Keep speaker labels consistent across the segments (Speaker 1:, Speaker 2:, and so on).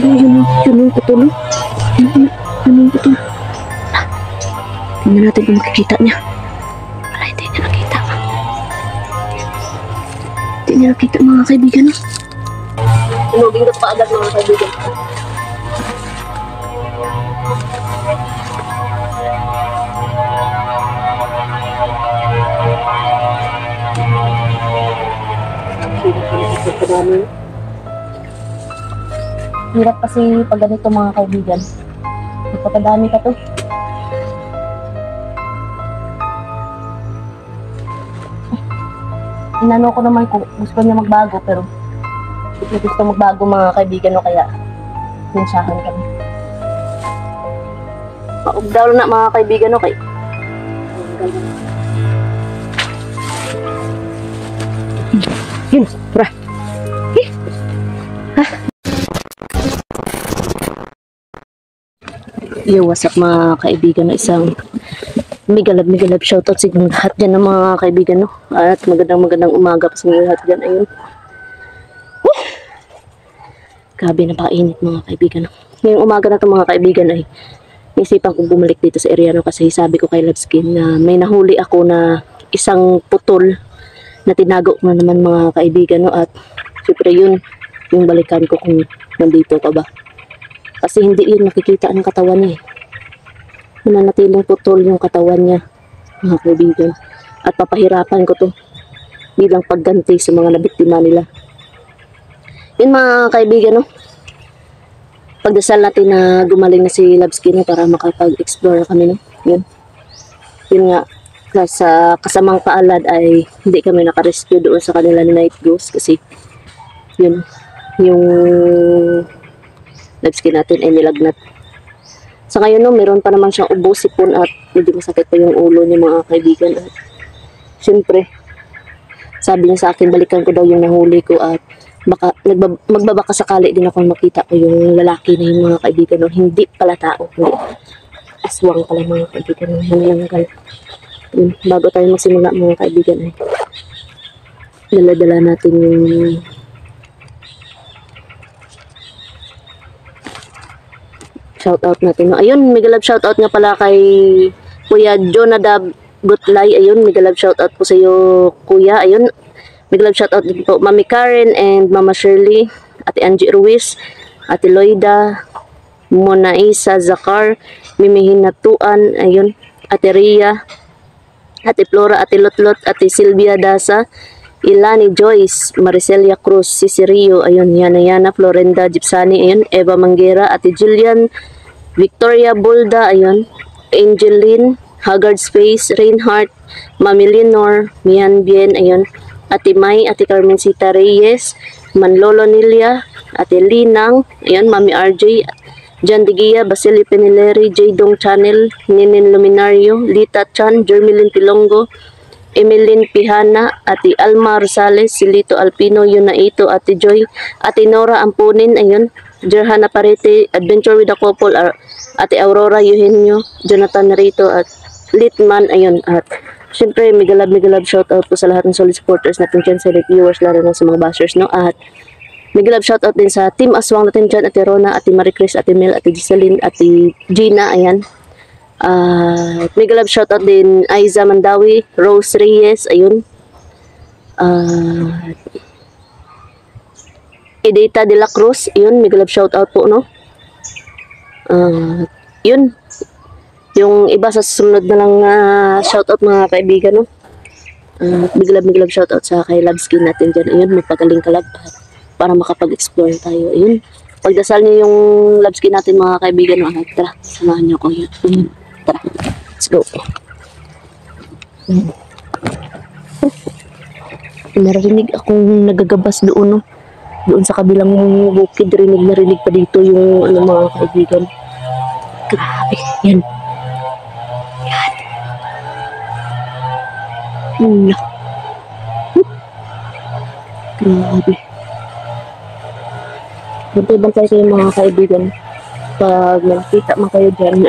Speaker 1: Yun yung putol. Yun yung putol. Tingnan natin kung makikita niya. Wala, hindi niya nakita. Hindi niya nakita mga kaibigan. Tinugin ko pa agad mga kaibigan. Hirap kasi pag ganito mga kaibigan. Magpapagdami ka to. Inano ko naman kung gusto niya magbago, pero hindi gusto magbago mga kaibigan, no, kaya pinsahan kami. Paugdaw na mga kaibigan, no, kay yun, bra. Yo, what's up mga kaibigan, no, isang migalab shoutout sa inyong lahat dyan ng mga kaibigan, no? At magandang umaga pa sa inyong lahat dyan. Ayun. Grabe na pakainit mga kaibigan, no? Ngayong umaga na ito mga kaibigan ay naisipan kong bumalik dito sa area, no? Kasi sabi ko kay Loveskin na may nahuli ako na isang putol na tinago ko na naman mga kaibigan, no? At syempre yun yung balikan ko kung nandito pa ba. Kasi hindi yun makikita ng katawan niya, eh. Mananatiling putol yung katawan niya mga kaibigan, at papahirapan ko to bilang pagganti sa mga nabiktima nila. Yun mga kaibigan, no? Pagdasal natin na gumaling na si Loveskin, no, para makapag-explore kami, no? Yun nga, sa kasamang paalad ay hindi kami nakarescue doon sa kanila ni Night Ghost kasi yun yung Loveskin natin ay nilagnat. Sa ngayon, no, meron pa naman siyang ubo, sipon, at medyo masakit pa yung ulo niya mga kaibigan. At siyempre, sabi niya sa akin, balikan ko daw yung nahuli ko at baka magbabaka sakali din ako makita ko yung lalaki na yung mga kaibigan. No? Hindi pala tao, hindi. Aswang pala mga kaibigan. Nananggal. Bago tayo magsimula mga kaibigan, dala-dala natin yung shoutout natin. Ayun, mega love shoutout nga pala kay Kuya Jonadab Gutlay. Ayun, mega love shoutout po sa iyo, Kuya. Ayun, mega love shoutout din po Mami Karen and Mama Shirley, Ate Angie Ruiz, Ate Loida, Mona Isa Zakar, Mimi Hinatuan, ayun, Ate Ria, Ate Flora, Ate Lotlot, Ate Silvia Dasa, Ilani Joyce, Maricelia Cruz, Cici Rio, ayun, Yana Florenda Gipsani, ayun, Eva Manguera, Ate Julian, Victoria Bulda, ayun, Angeline, Haggard Space, Reinhardt, Mami Lenore, Mian Bien, ayun, Ate May, Ate Carmencita Reyes, Manlolo Nilia, Ate Linang, ayun, Mami RJ, Jan Digia, Basili Penileri, J Dong Channel, Ninin Luminario, Lita Chan, Jermeline Pilongo, Emeline Pihana, Ate Alma Rosales, Silito Alpino, Yunaito, Ate Joy, Ate Nora Ampunin, ayun, Jerhana Parete, Adventure with the Couple, Ate Aurora Eugenio, Jonathan Narito, at Litman, ayun, at syempre, mega love shoutout po sa lahat ng solid supporters natin dyan, sa viewers, lalo na sa mga bashers, no? At mega love shoutout din sa Team Aswang natin dyan, Ate Rona, Ate Marie Chris, Ate Mel, Ate Giseline, Ate Gina, ayan. Mega love shoutout din Aiza Mandawi, Rose Reyes, ayun. Edita de la Cruz, ayun, mega love shoutout po, no? Yun. Yung iba sa susunod na lang shoutout mga kaibigan, no? Mega love shoutout sa kay Loveskin natin dyan, ayun, magpagaling kalab para makapag-explore tayo, ayun. Pagdasal niyo yung Loveskin natin mga kaibigan, no? Tara, samahan niyo ko yun. Tara, let's go. Narinig akong nagagabas doon, no? Doon sa kabilang bukid, rinig pa dito yung ano, mga kaibigan. Grabe, yan. Grabe. Bantay kayo mga kaibigan. Pag nakita mo kayo dyan,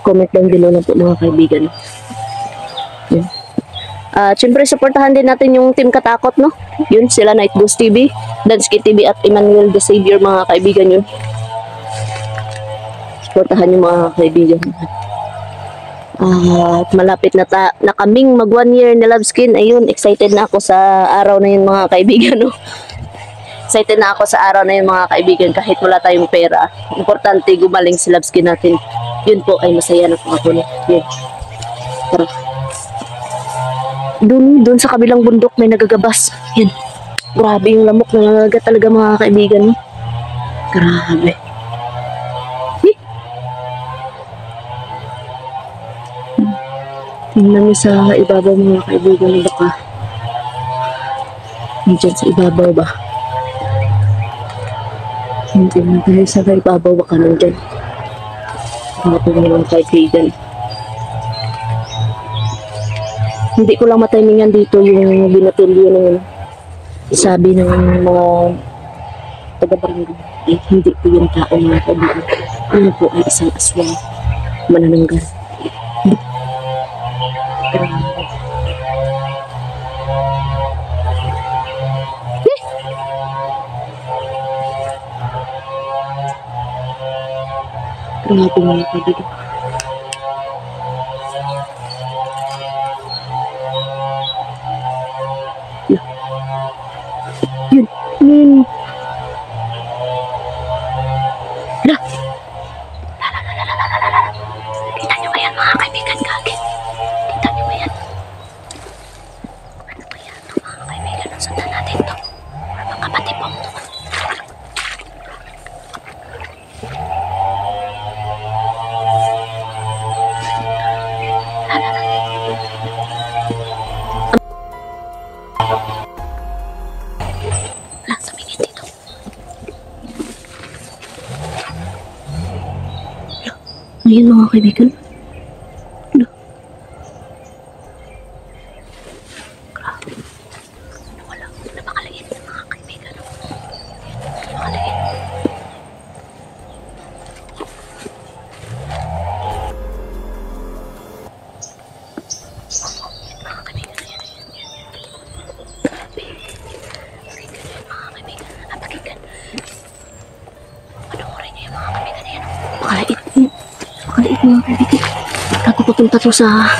Speaker 1: comment lang below na po mga kaibigan. Yan. At syempre, supportahan din natin yung Team Katakot, no? Yun, sila Night Ghost TV, Dansky TV at Emmanuel the Savior, mga kaibigan yun. Supportahan yung mga kaibigan. At malapit na kaming mag 1 year ni Love Skin. Ayun, excited na ako sa araw na yun, mga kaibigan, no? Excited na ako sa araw na yun, mga kaibigan, kahit wala tayong pera. Importante, gumaling si Love Skin natin. Yun po ay masaya na po ako, no? Yun. Tara. Doon sa kabilang bundok may nagagabas. Yan. Grabe yung lamok na nangagat talaga, mga kaibigan. No? Grabe. Tingnan niyo sa ibabaw, mga kaibigan. Baka dyan sa ibabaw ba? Hindi na tayo sa ibabaw. Baka nandyan. Grabe mga kaibigan. Hindi ko lang matimingan dito yung binatilyo na yun. Sabi ng mga taga-barangay, hindi po yung tao, mga kaibigan. Ano po ay isang aswang manananggal. Grabe mga kaibigan. Yun. Hala. Kita nyo ba yan, mga kaibigan, kagit? Kita nyo ba yan? Ano ba yan, mga kaibigan? Sundan natin to. Mga kapatibong to. Ayan, mga kaibigan. Ano? Grabe. Wala. Napakaliit na, mga kaibigan. Napakaliit. Mga kaibigan. Grabe. Mga kaibigan. Napakinggan. Panoorin niyo yung mga kaibigan. Ayan. Napakaliit. Maliit, mga kaibigan. Ako papunta to sa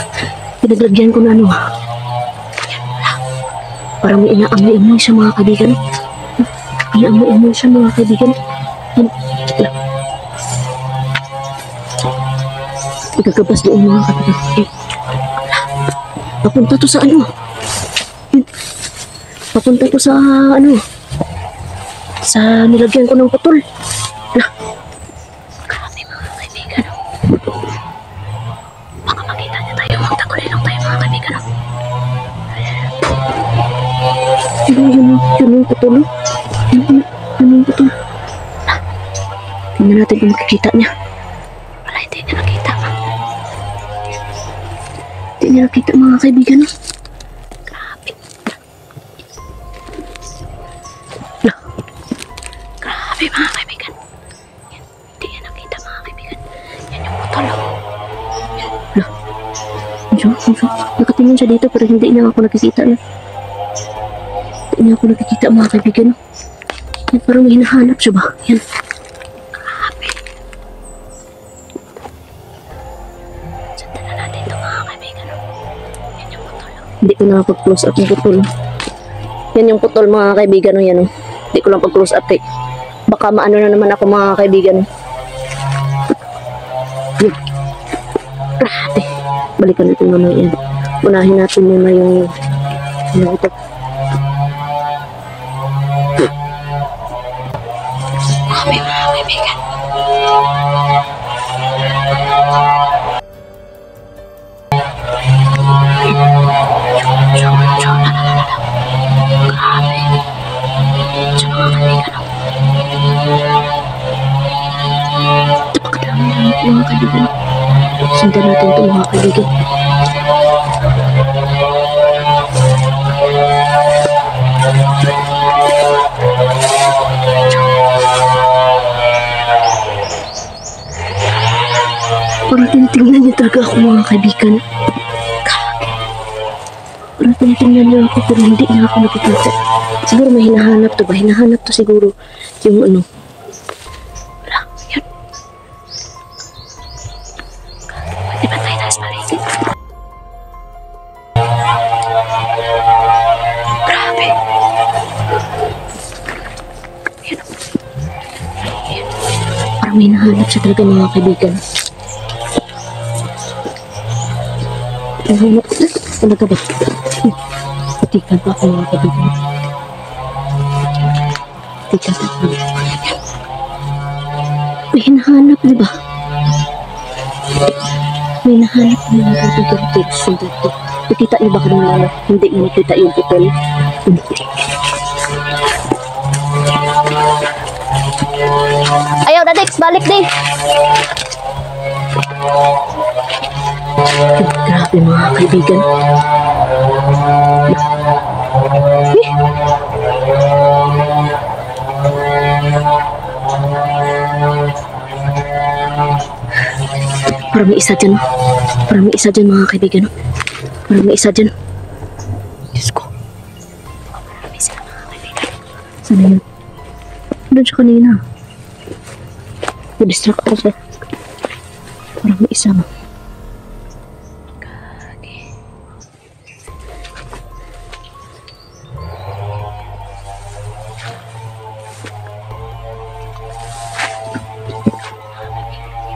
Speaker 1: pinaglagyan ko na ano. Parang may inaamoy-amoy siya, mga kaibigan. Inaamoy-amoy siya, mga kaibigan. Igagabas doon, mga kaibigan. Papunta to sa ano. Papunta to sa ano. Sa nilagyan ko ng putol. Baka makita niya tayo. Magtagulay lang tayo, mga kaibigan. Yun yung putol. Yun yung putol. Tingnan natin kung makikita niya. Wala, hindi niya nakita. Hindi niya nakita, mga kaibigan. Grabe. Grabe, mga kaibigan. Hindi niya nakita, mga kaibigan. Yan yung putol. Nakatingin siya dito pero hindi niya ako nakikita na. Hindi niya ako nakikita, mga kaibigan. Yan, parang may hinahanap siya ba? Yan. Grabe. Sundan na natin ito, mga kaibigan. Yan yung putol. Hindi ko na pag-close up yung putol. Yan yung putol, mga kaibigan. Yan. Hindi ko lang pag-close up. Baka maano na naman ako, mga kaibigan. Yan. Grabe. Balikan natin muna yan. Unahin natin muna yung ito. Grabe, mga kaibigan. Grabe. Diyan, mga kaibigan. Napakadami na, mga kaibigan. Sundan natin ito, mga kaibigan. Parang tinitingnan niya talaga ako, mga kaibigan. Parang tinitingnan ako pero hindi na ako nakikita. Siguro may hinahanap to ba? Hinahanap to siguro yung ano. Wala, yan. Di ba tayo nasa paligid? Grabe. Yan. Yan. Parang may hinahanap siya talaga mga kaibigan. Hinahanap ko. Ano ka ba? Patikan pa ako mga kaibigan. Patikan pa ako. May hinahanap, di ba? May hinahanap mga kaibigan. Sundan to. Nakita niyo ba kanina? Hindi mo nakita yung putol. Hindi. Ayaw, Dadex, balik din. Grabe mga kaibigan. Parang may isa dyan. Parang may isa dyan mga kaibigan. Parang may isa dyan. Diyos ko. Marami sila mga kaibigan. Sana yun? Doon siya kanina. Na-distract ako siya. Parang may isa mo.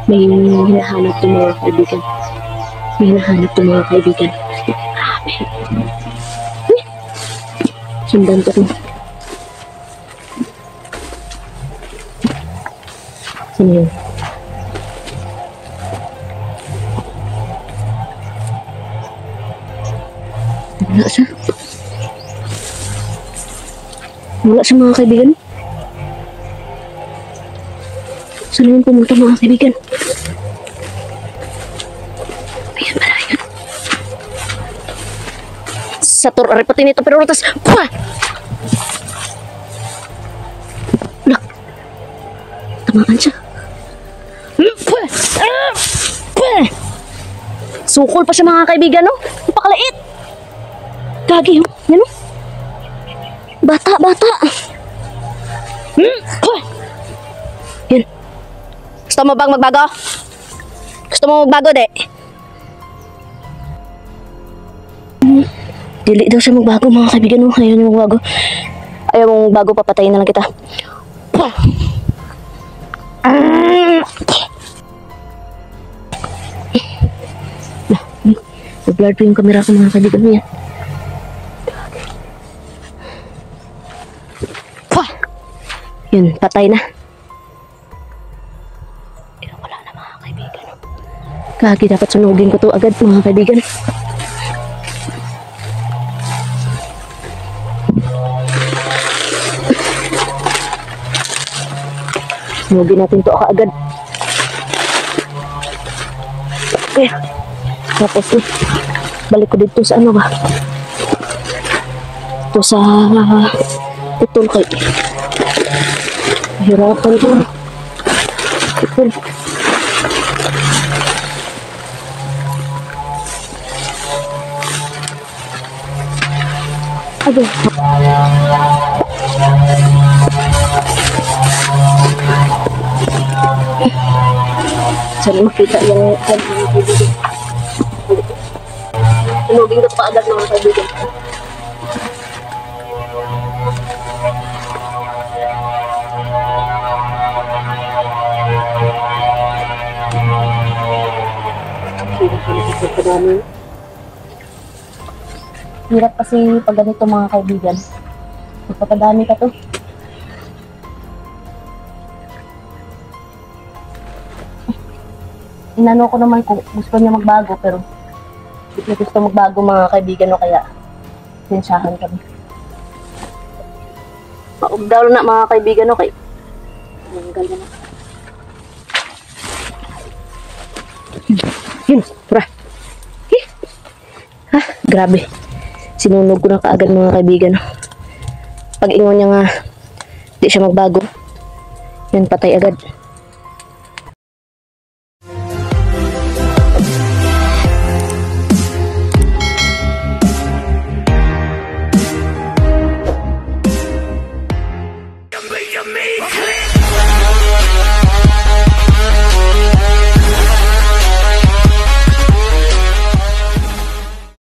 Speaker 1: May hinahanap ng mga kaibigan. May hinahanap ng mga kaibigan. Grabe. Sundan ko rin. Saan yun? Wala siya. Wala siya mga kaibigan. Saan yun pumunta mga kaibigan? Ayan pala yun. Sa aripatin nito pero rotas. Pwa! Wala. Tamaan siya. Pwa! Pwa! Sukol pa siya mga kaibigan, no? Napakaliit. Gagi, oh. Yan, oh. Bata. Pwa! Yan. Gusto mo bang magbago? Gusto mo magbago, de? Dili daw siya magbago, mga kaibigan mo. Ayaw niya magbago. Ayaw mong magbago, papatayin na lang kita. Nag-blur po yung camera ko, mga kaibigan mo yan. Yun, patay na. Wala na mga kaibigan. Kagi, dapat sunugin ko to agad mga kaibigan. Sunugin natin to agad. Okay. Tapos balik ko dito sa ano ba? Ito sa putol kay. Hirapan ko. Putol. Aduh. Sana makita yung kaibigan. Tunugin ko pa agad mga kaibigan. Hirap kasi pag ganito mga kaibigan. Magpapadami ka to. Inano ko naman kung gusto niya magbago pero hindi gusto magbago mga kaibigan no kaya sinsyahan kami. Maugdaw na mga kaibigan no kay. Ang ganda na. Yun, pura. Ha, grabe. Sinunog ko na kaagad mga kaibigan. Pag ingon niya nga, di siya magbago. Yan, patay agad.